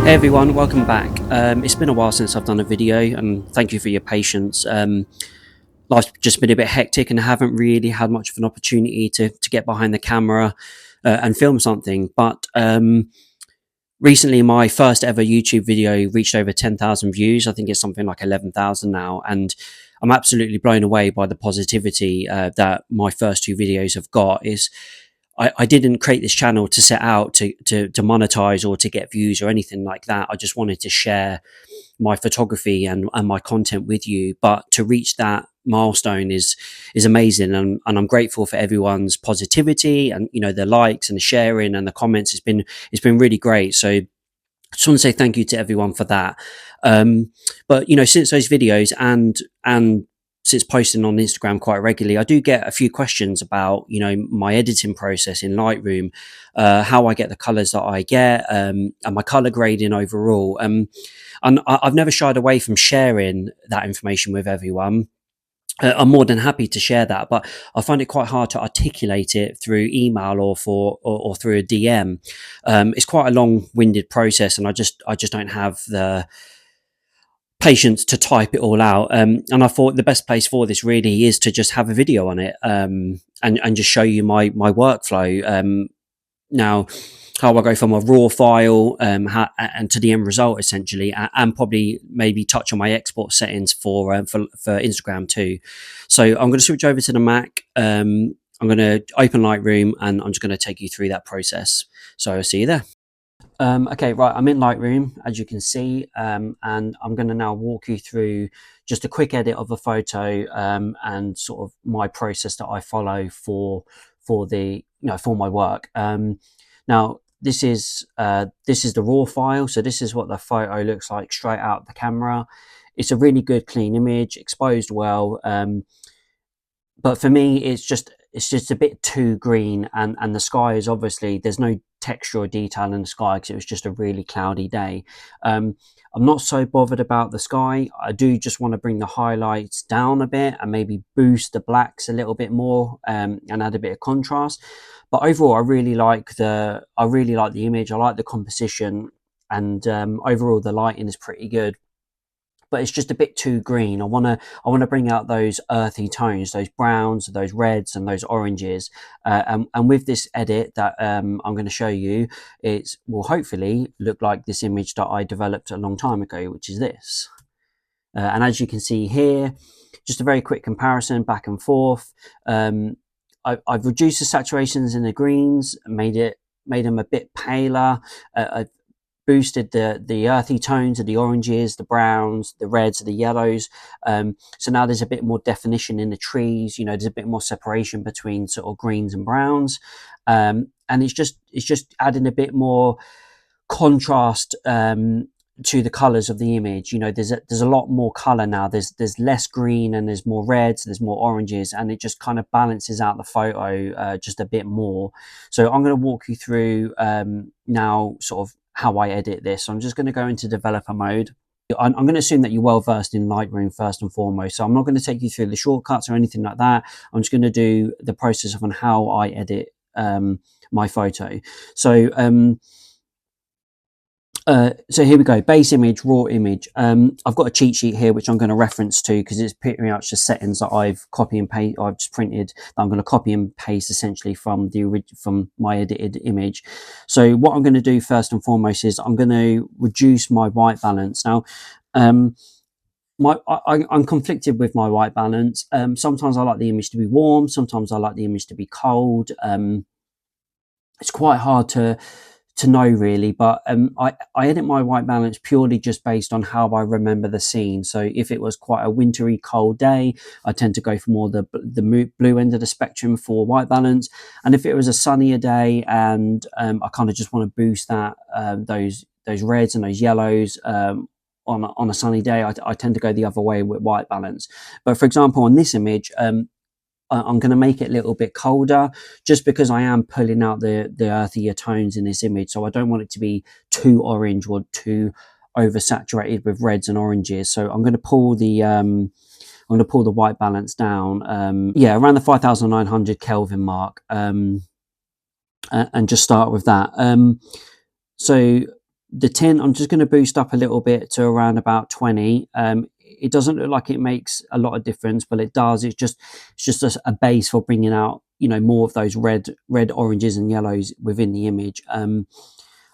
Hey everyone, welcome back. It's been a while since I've done a video, and thank you for your patience. Life's just been a bit hectic, and I haven't really had much of an opportunity to get behind the camera and film something. But recently, my first ever YouTube video reached over 10,000 views. I think it's something like 11,000 now, and I'm absolutely blown away by the positivity that my first two videos have got. I didn't create this channel to set out to monetize or to get views or anything like that. I just wanted to share my photography and my content with you. But to reach that milestone is amazing, and I'm grateful for everyone's positivity and the likes and the sharing and the comments. It's been really great. So I just want to say thank you to everyone for that. But since those videos and since posting on Instagram quite regularly, I do get a few questions about my editing process in Lightroom, how I get the colors that I get, and my color grading overall. And I've never shied away from sharing that information with everyone. I'm more than happy to share that, but I find it quite hard to articulate it through email or through a DM. It's quite a long-winded process, and I just don't have the patience to type it all out. And I thought the best place for this really is to just have a video on it, and just show you my workflow. Now, how I go from a raw file and to the end result essentially, and probably maybe touch on my export settings for Instagram too. So I'm going to switch over to the Mac. I'm going to open Lightroom, and I'm just going to take you through that process. So I'll see you there. Okay, right, I'm in Lightroom, as you can see, and I'm going to now walk you through just a quick edit of a photo, and sort of my process that I follow for the for my work. Now this is the raw file, so this is what the photo looks like straight out the camera. It's a really good clean image, exposed well, but for me it's just a bit too green, and the sky is obviously, there's no texture or detail in the sky because it was just a really cloudy day. I'm not so bothered about the sky. I do just want to bring the highlights down a bit and maybe boost the blacks a little bit more, and add a bit of contrast. But overall, I really like the image. I like the composition, and overall the lighting is pretty good. But it's just a bit too green. I want to bring out those earthy tones, those browns, those reds, and those oranges. And with this edit that I'm going to show you, it will hopefully look like this image that I developed a long time ago, which is this. And as you can see here, just a very quick comparison back and forth. I've reduced the saturations in the greens, made them a bit paler. I've boosted the earthy tones of the oranges, the browns, the reds, the yellows. So now there's a bit more definition in the trees. There's a bit more separation between sort of greens and browns, and it's just adding a bit more contrast to the colors of the image. There's a lot more color now. There's less green, and there's more reds, there's more oranges, and it just kind of balances out the photo just a bit more. So I'm going to walk you through now sort of how I edit this. So I'm just going to go into developer mode. I'm going to assume that you're well versed in Lightroom first and foremost, so I'm not going to take you through the shortcuts or anything like that. I'm just going to do the process of how I edit my photo. So here we go, base image, raw image. I've got a cheat sheet here which I'm going to reference to because it's pretty much the settings that I've just printed, that I'm going to copy and paste essentially from my edited image. So what I'm going to do first and foremost is I'm going to reduce my white balance. Now I'm conflicted with my white balance. Sometimes I like the image to be warm, sometimes I like the image to be cold. It's quite hard to know really, but I edit my white balance purely just based on how I remember the scene. So if it was quite a wintry cold day, I tend to go for more the blue end of the spectrum for white balance. And if it was a sunnier day and I kind of just want to boost that those reds and those yellows on a sunny day, I tend to go the other way with white balance. But for example, on this image, I'm going to make it a little bit colder just because I am pulling out the earthier tones in this image. So I don't want it to be too orange or too oversaturated with reds and oranges. So I'm going to pull the white balance down, around the 5,900 Kelvin mark, and just start with that. So The tint, I'm just going to boost up a little bit to around about 20. It doesn't look like it makes a lot of difference, but it does. It's just a base for bringing out, you know, more of those red, oranges and yellows within the image.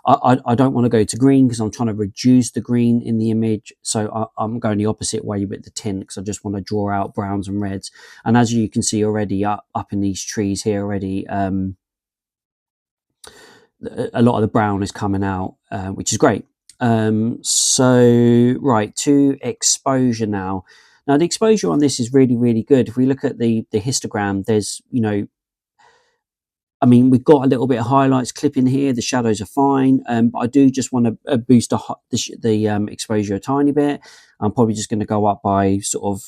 I don't want to go to green because I'm trying to reduce the green in the image. So I'm going the opposite way with the tint because I just want to draw out browns and reds. And as you can see already up in these trees here already, a lot of the brown is coming out, which is great. So right, to exposure now. Now the exposure on this is really, really good. If we look at the histogram, there's, you know, I mean, we've got a little bit of highlights clipping here. The shadows are fine, but I do just want to boost the exposure a tiny bit. I'm probably just going to go up by sort of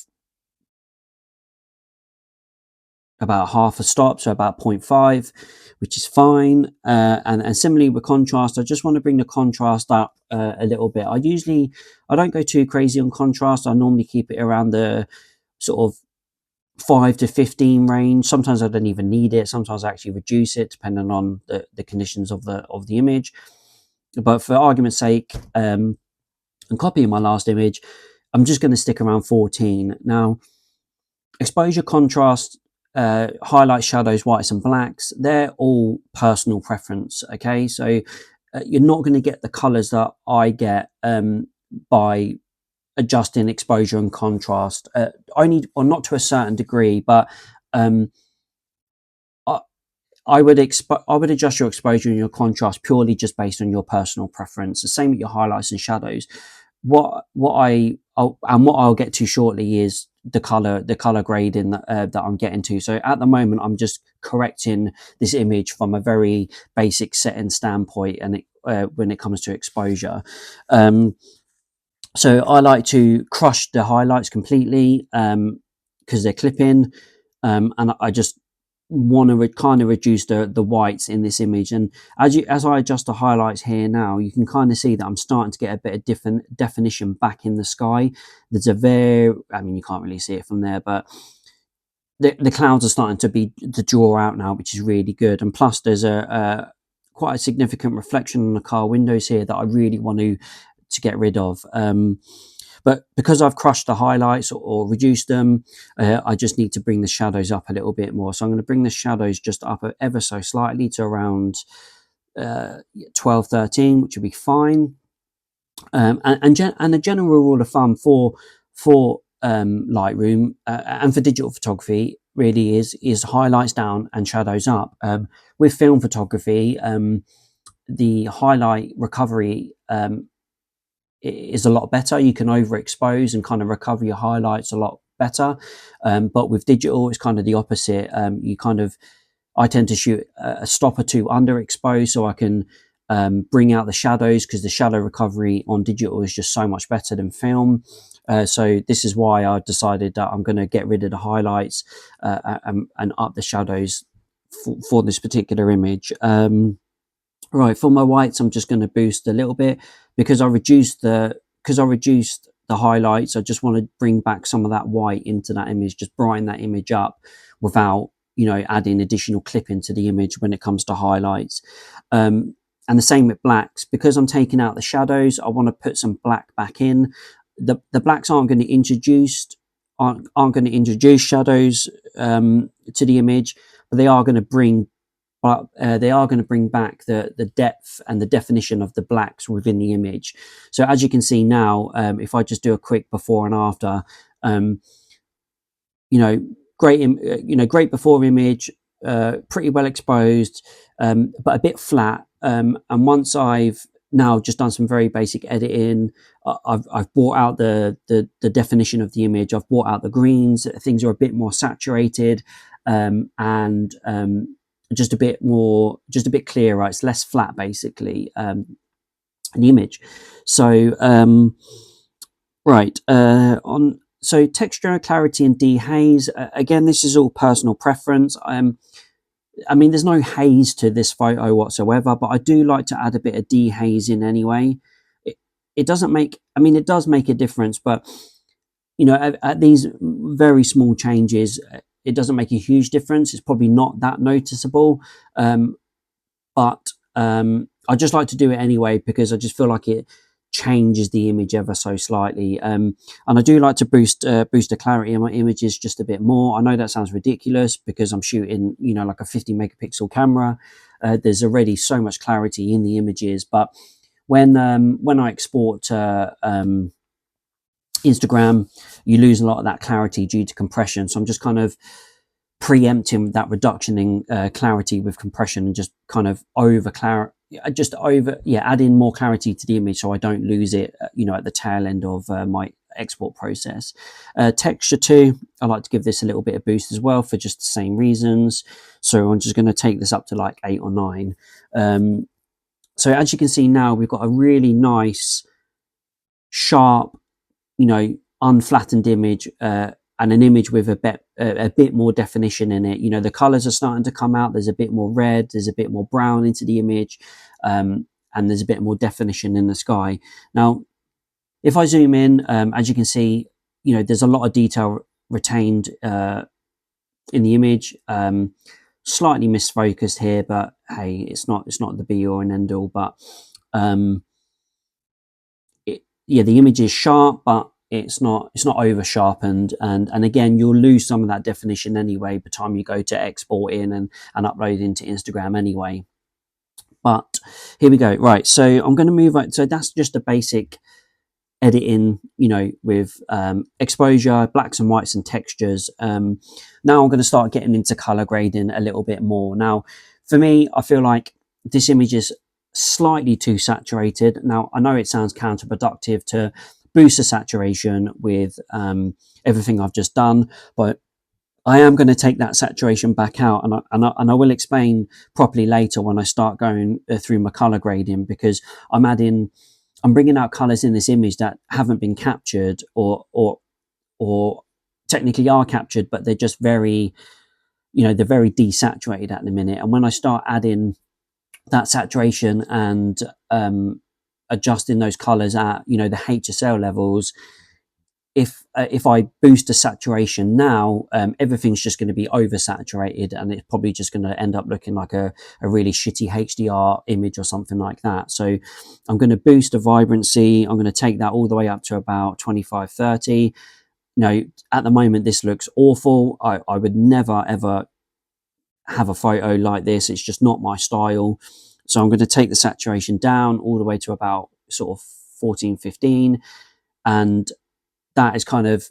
about half a stop, so about 0.5, which is fine. And similarly with contrast, I just want to bring the contrast up a little bit. I don't go too crazy on contrast. I normally keep it around the sort of 5 to 15 range. Sometimes I don't even need it. Sometimes I actually reduce it depending on the conditions of the image. But for argument's sake, and copying my last image, I'm just going to stick around 14. Now, exposure, contrast, highlights, shadows, whites and blacks, they're all personal preference. Okay, so you're not going to get the colors that I get by adjusting exposure and contrast, only, or not to a certain degree, but I would adjust your exposure and your contrast purely just based on your personal preference. The same with your highlights and shadows. What I'll get to shortly is the color grading that I'm getting to. So at the moment, I'm just correcting this image from a very basic setting standpoint, and when it comes to exposure. So I like to crush the highlights completely because they're clipping, and I just want to kind of reduce the whites in this image. And as I adjust the highlights here now, you can kind of see that I'm starting to get a bit of different definition back in the sky. There's I mean, you can't really see it from there, but the clouds are starting to draw out now, which is really good. And plus there's a quite a significant reflection on the car windows here that I really want to get rid of. But because I've crushed the highlights or reduced them, I just need to bring the shadows up a little bit more. So I'm going to bring the shadows just up ever so slightly to around 12, 13, which will be fine. And a general rule of thumb for Lightroom and for digital photography really is highlights down and shadows up. With film photography, the highlight recovery is a lot better. You can overexpose and kind of recover your highlights a lot better. But with digital, it's kind of the opposite. I tend to shoot a stop or two underexposed so I can bring out the shadows, because the shadow recovery on digital is just so much better than film. So this is why I decided that I'm going to get rid of the highlights and up the shadows for this particular image. Right, for my whites, I'm just going to boost a little bit because I reduced the highlights. I just want to bring back some of that white into that image, just brighten that image up without, you know, adding additional clipping to the image when it comes to highlights. And the same with blacks, because I'm taking out the shadows. I want to put some black back in. The blacks aren't going to introduce shadows to the image, but they are going to bring back the depth and the definition of the blacks within the image. So as you can see now, if I just do a quick before and after, great before image, pretty well exposed, but a bit flat. And once I've now just done some very basic editing, I've brought out the definition of the image. I've brought out the greens. Things are a bit more saturated, and just a bit clearer. It's less flat, basically, in the image. So so texture, clarity, and dehaze. Again, this is all personal preference. I mean, there's no haze to this photo whatsoever, but I do like to add a bit of dehaze in anyway. It doesn't make, I mean, it does make a difference, but you know, at these very small changes, it doesn't make a huge difference. It's probably not that noticeable, but I I just like to do it anyway because I just feel like it changes the image ever so slightly. And I do like to boost the clarity in my images just a bit more. I know that sounds ridiculous because I'm shooting, you know, like a 50 megapixel camera. There's already so much clarity in the images, but when I export Instagram, you lose a lot of that clarity due to compression. So I'm just kind of preempting that reduction in clarity with compression and just kind of adding more clarity to the image so I don't lose it, you know, at the tail end of my export process. Texture too, I like to give this a little bit of boost as well for just the same reasons. So I'm just going to take this up to like 8 or 9. So as you can see now, we've got a really nice, sharp, you know, unflattened image, and an image with a bit more definition in it. You know, the colors are starting to come out. There's a bit more red, there's a bit more brown into the image, and there's a bit more definition in the sky. Now, if I zoom in, as you can see, you know, there's a lot of detail retained in the image. Slightly misfocused here, but hey, it's not the be all and end all. But yeah, the image is sharp, but it's not over sharpened, and again, you'll lose some of that definition anyway by the time you go to export in and upload into Instagram anyway. But here we go. Right, so I'm going to move on. So that's just a basic editing, you know, with exposure, blacks and whites and textures. Now I'm going to start getting into color grading a little bit more. Now, for me, I feel like this image is slightly too saturated. Now, I know it sounds counterproductive to boost the saturation with everything I've just done, but I am going to take that saturation back out, and I will explain properly later when I start going through my color grading, because I'm bringing out colors in this image that haven't been captured or technically are captured, but they're just very, you know, they're very desaturated at the minute. And when I start adding that saturation and adjusting those colors at, you know, the HSL levels, if I boost the saturation now, everything's just going to be oversaturated, and it's probably just going to end up looking like a really shitty HDR image or something like that. So I'm going to boost the vibrancy. I'm going to take that all the way up to about 25, 30. You know, at the moment, this looks awful. I would never, ever have a photo like this. It's just not my style. So I'm going to take the saturation down all the way to about sort of 14, 15. And that is kind of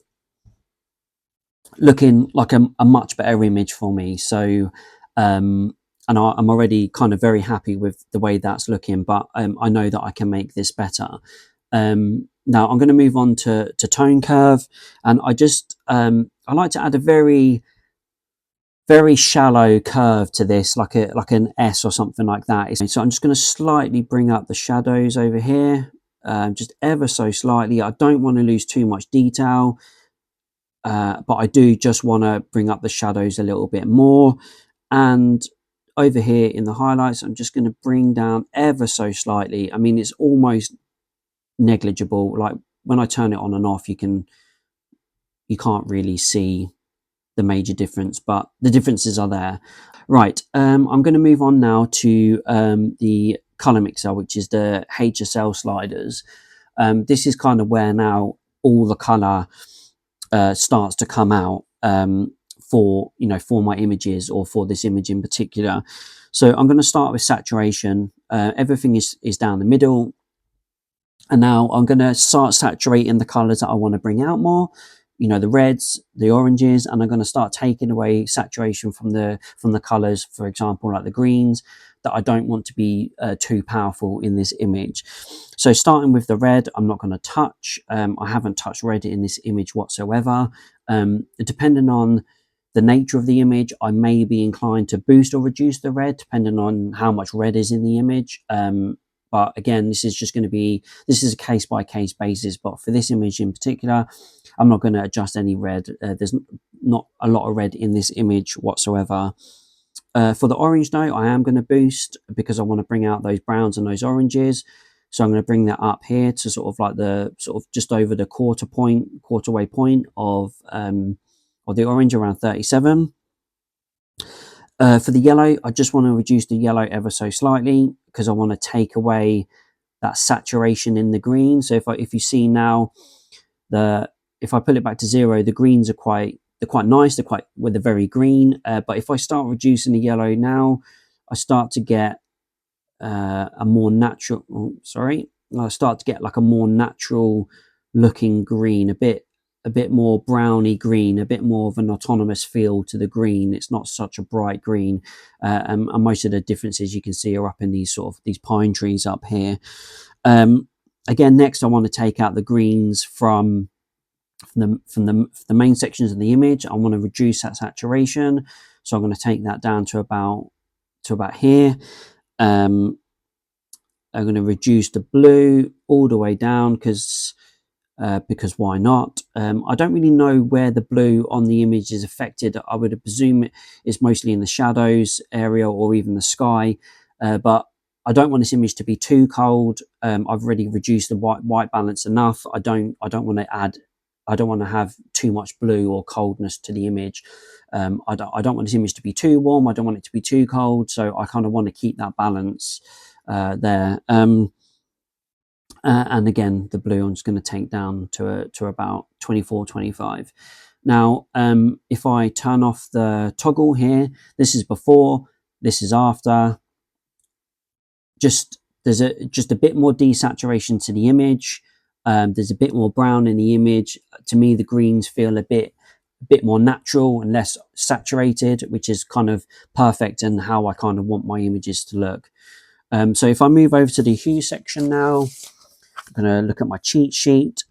looking like a much better image for me. So, and I'm already kind of very happy with the way that's looking, but I know that I can make this better. Now I'm going to move on to tone curve, and I just I like to add a very shallow curve to this, like an S or something like that. So I'm just going to slightly bring up the shadows over here, just ever so slightly. I don't want to lose too much detail, but I do just want to bring up the shadows a little bit more. And over here in the highlights, I'm just going to bring down ever so slightly. I mean, it's almost negligible. Like when I turn it on and off, you can't really see the major difference, but the differences are there. Right, I'm going to move on now to the color mixer, which is the HSL sliders. This is kind of where now all the color starts to come out for my images, or for this image in particular. So I'm going to start with saturation. Everything is down the middle, and now I'm going to start saturating the colors that I want to bring out more, you know, the reds, the oranges, and I'm going to start taking away saturation from the colors, for example, like the greens, that I don't want to be too powerful in this image. So starting with the red, I'm not going to touch. I haven't touched red in this image whatsoever. Depending on the nature of the image, I may be inclined to boost or reduce the red, depending on how much red is in the image. But again, this is a case by case basis. But for this image in particular, I'm not going to adjust any red. There's not a lot of red in this image whatsoever. For the orange though, I am going to boost, because I want to bring out those browns and those oranges. So I'm going to bring that up here to sort of like the just over the quarterway point of the orange, around 37. For the yellow, I just want to reduce the yellow ever so slightly, because I want to take away that saturation in the green. So if you see now, if I pull it back to 0, the greens are quite nice. They're very green. But if I start reducing the yellow now, I start to get a more natural. I start to get like a more natural looking green, a bit more browny green, a bit more of an autonomous feel to the green. It's not such a bright green, and most of the differences you can see are up in these these pine trees up here. Again, next I want to take out the greens from the main sections of the image. I want to reduce that saturation, so I'm going to take that down to about here. I'm going to reduce the blue all the way down because why not? I don't really know where the blue on the image is affected. I would presume it's mostly in the shadows area or even the sky, but I don't want this image to be too cold. I've already reduced the white balance enough. I don't want to have too much blue or coldness to the image. I don't want this image to be too warm. I don't want it to be too cold. So I kind of want to keep that balance there. And again, the blue I'm just going to take down to about 24, 25. Now, if I turn off the toggle here, this is before, this is after. There's just a bit more desaturation to the image. There's a bit more brown in the image. To me, the greens feel a bit more natural and less saturated, which is kind of perfect and how I kind of want my images to look. So if I move over to the hue section now, I'm going to look at my cheat sheet.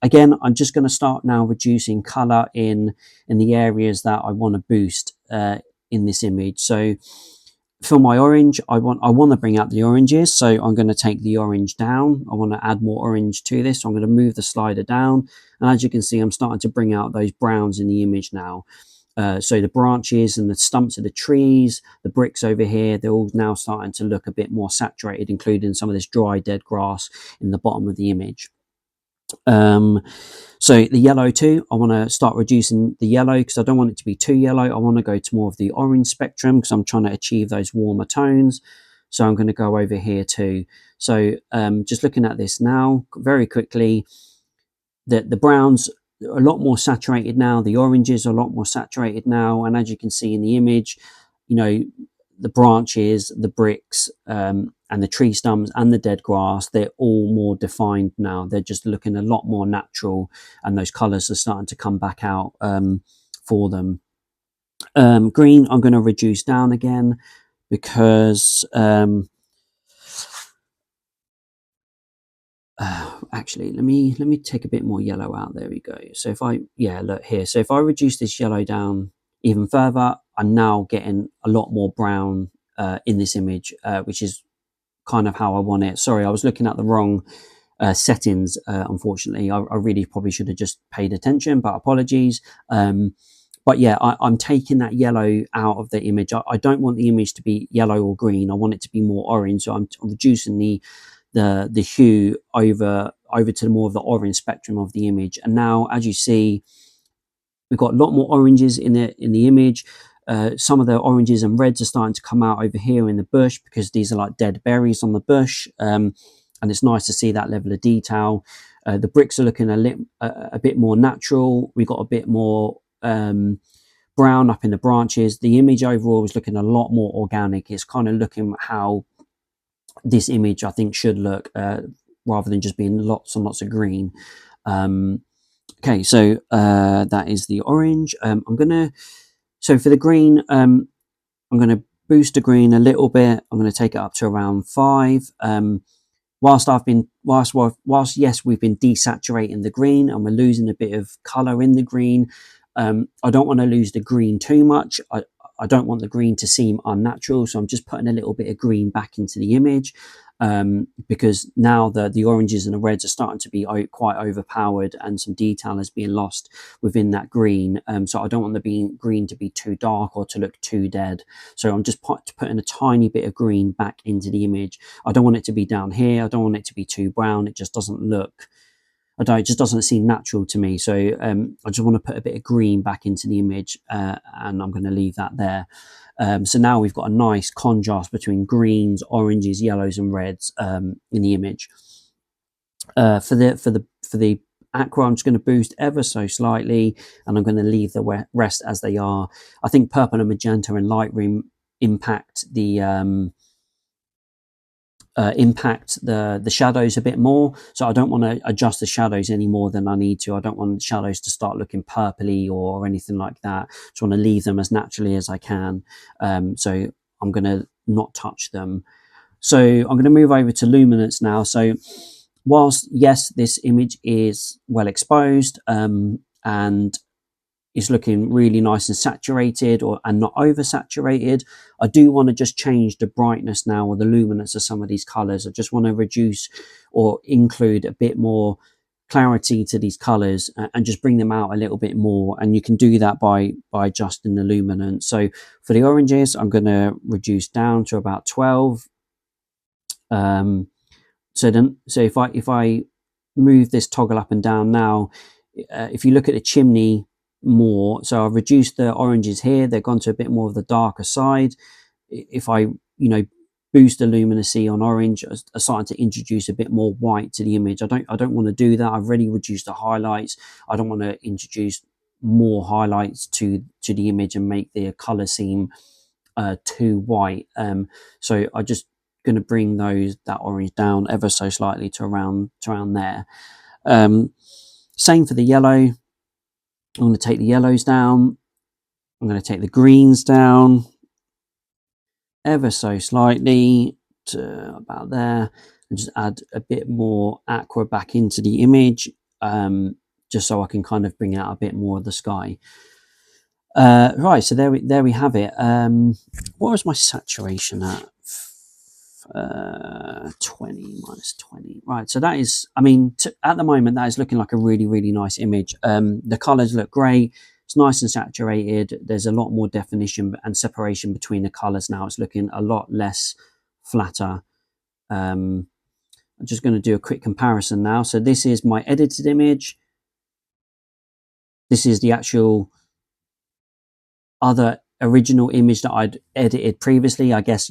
Again, I'm just going to start now reducing color in the areas that I want to boost in this image. So for my orange, I want to bring out the oranges, so I'm going to take the orange down. I want to add more orange to this, so I'm going to move the slider down, and as you can see, I'm starting to bring out those browns in the image now. So the branches and the stumps of the trees, the bricks over here, they're all now starting to look a bit more saturated, including some of this dry dead grass in the bottom of the image. So the yellow too, I want to start reducing the yellow because I don't want it to be too yellow. I want to go to more of the orange spectrum because I'm trying to achieve those warmer tones. So I'm going to go over here too. So just looking at this now very quickly, the browns are a lot more saturated now. The oranges are a lot more saturated now. And as you can see in the image, you know, the branches, the bricks, and the tree stumps and the dead grass, they're all more defined now. They're just looking a lot more natural, and those colors are starting to come back out for them. Green, I'm going to reduce down again because actually, let me take a bit more yellow out. There we go. So if look here. So if I reduce this yellow down even further, I'm now getting a lot more brown in this image, which is kind of how I want it. Sorry, I was looking at the wrong settings. Unfortunately, I really probably should have just paid attention, but apologies. But yeah, I'm taking that yellow out of the image. I don't want the image to be yellow or green. I want it to be more orange. So I'm reducing the hue over to more of the orange spectrum of the image. And now, as you see, we've got a lot more oranges in the image. Some of the oranges and reds are starting to come out over here in the bush because these are like dead berries on the bush, and it's nice to see that level of detail. The bricks are looking a bit more natural. We've got a bit more brown up in the branches. The image overall is looking a lot more organic. It's kind of looking how this image I think should look, rather than just being lots and lots of green. Okay, so that is the orange. So for the green, I'm gonna boost the green a little bit. I'm gonna take it up to around 5. Whilst yes, we've been desaturating the green and we're losing a bit of color in the green. I don't want to lose the green too much. I don't want the green to seem unnatural, so I'm just putting a little bit of green back into the image, because now the oranges and the reds are starting to be quite overpowered and some detail is being lost within that green. So I don't want the green to be too dark or to look too dead. So I'm just putting a tiny bit of green back into the image. I don't want it to be down here. I don't want it to be too brown. It just doesn't look I don't, it just doesn't seem natural to me. So I just want to put a bit of green back into the image, and I'm going to leave that there. So now we've got a nice contrast between greens, oranges, yellows, and reds in the image. For the aqua, I'm just going to boost ever so slightly, and I'm going to leave the rest as they are. I think purple and magenta in Lightroom impact the shadows a bit more, so I don't want to adjust the shadows any more than I need to. I don't want the shadows to start looking purpley or anything like that. Just want to leave them as naturally as I can. So I'm going to not touch them. So I'm going to move over to luminance now. So whilst yes, this image is well exposed and is looking really nice and saturated and not oversaturated, I do want to just change the brightness now, or the luminance of some of these colors. I just want to reduce or include a bit more clarity to these colors and just bring them out a little bit more. And you can do that by adjusting the luminance. So for the oranges, I'm going to reduce down to about 12. So if I move this toggle up and down now, if you look at the chimney more, so I've reduced the oranges here, they've gone to a bit more of the darker side. If I boost the luminosity on orange, I'm starting to introduce a bit more white to the image. I don't want to do that. I've already reduced the highlights. I don't want to introduce more highlights to the image and make the color seem too white. So I just going to bring that orange down ever so slightly to around there. Same for the yellow. I'm going to take the yellows down. I'm going to take the greens down ever so slightly to about there, and just add a bit more aqua back into the image, just so I can kind of bring out a bit more of the sky. Right, so there we have it. What was my saturation at? 20 minus 20. Right, so that is, I mean, at the moment that is looking like a really nice image. The colors look great. It's nice and saturated. There's a lot more definition and separation between the colors now. It's looking a lot less flatter. I'm just going to do a quick comparison now. So this is my edited image. This is the actual other original image that I'd edited previously. I guess,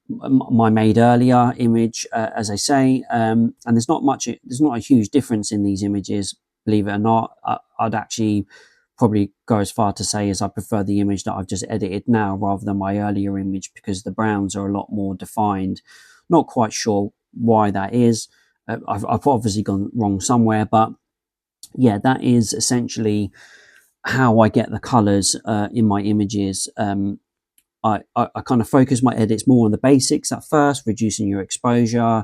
my made earlier image, as I say, and there's not a huge difference in these images, believe it or not. I'd actually probably go as far to say as I prefer the image that I've just edited now rather than my earlier image, because the browns are a lot more defined. Not quite sure why that is. I've obviously gone wrong somewhere, but yeah, that is essentially how I get the colors in my images. I kind of focus my edits more on the basics at first, reducing your exposure,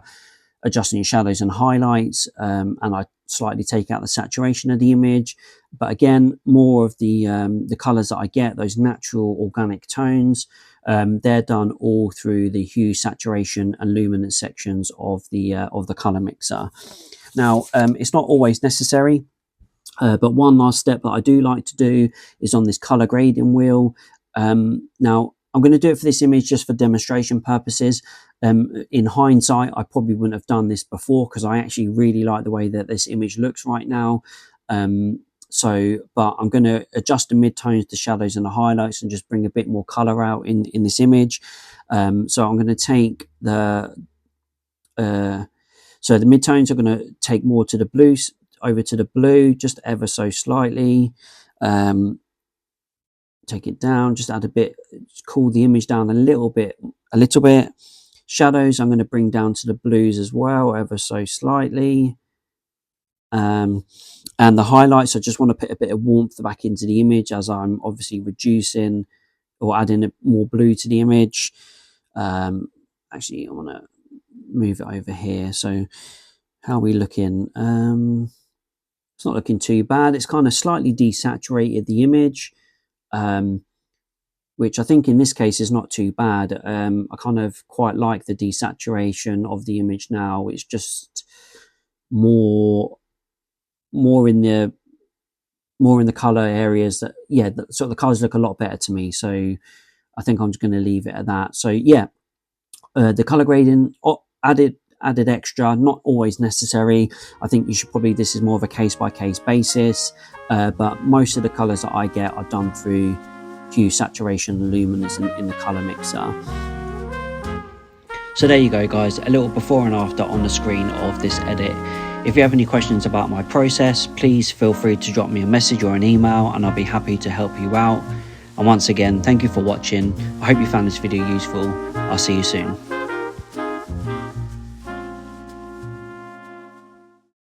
adjusting your shadows and highlights, and I slightly take out the saturation of the image. But again, more of the colors that I get, those natural organic tones, they're done all through the hue, saturation, and luminance sections of the color mixer. Now, it's not always necessary. But one last step that I do like to do is on this color grading wheel. Now, I'm going to do it for this image just for demonstration purposes. In hindsight, I probably wouldn't have done this before because I actually really like the way that this image looks right now. But I'm going to adjust the midtones, the shadows, and the highlights, and just bring a bit more color out in this image. So I'm going to take the midtones are going to take more to the blues, over to the blue, just ever so slightly. Take it down, just add a bit, cool the image down a little bit. Shadows I'm going to bring down to the blues as well, ever so slightly. And the highlights, I just want to put a bit of warmth back into the image as I'm obviously reducing or adding more blue to the image. Actually, I want to move it over here. So how are we looking? It's not looking too bad. It's kind of slightly desaturated the image, which I think in this case is not too bad. I kind of quite like the desaturation of the image now. It's just more in the color areas that, so the colors look a lot better to me. So I think I'm just going to leave it at that. So yeah, the color grading, added added extra, not always necessary. I think you should probably, this is more of a case-by-case basis, but most of the colors that I get are done through hue, saturation, luminance in the color mixer. So there you go guys, a little before and after on the screen of this edit. If you have any questions about my process, please feel free to drop me a message or an email and I'll be happy to help you out. And once again, thank you for watching. I hope you found this video useful. I'll see you soon.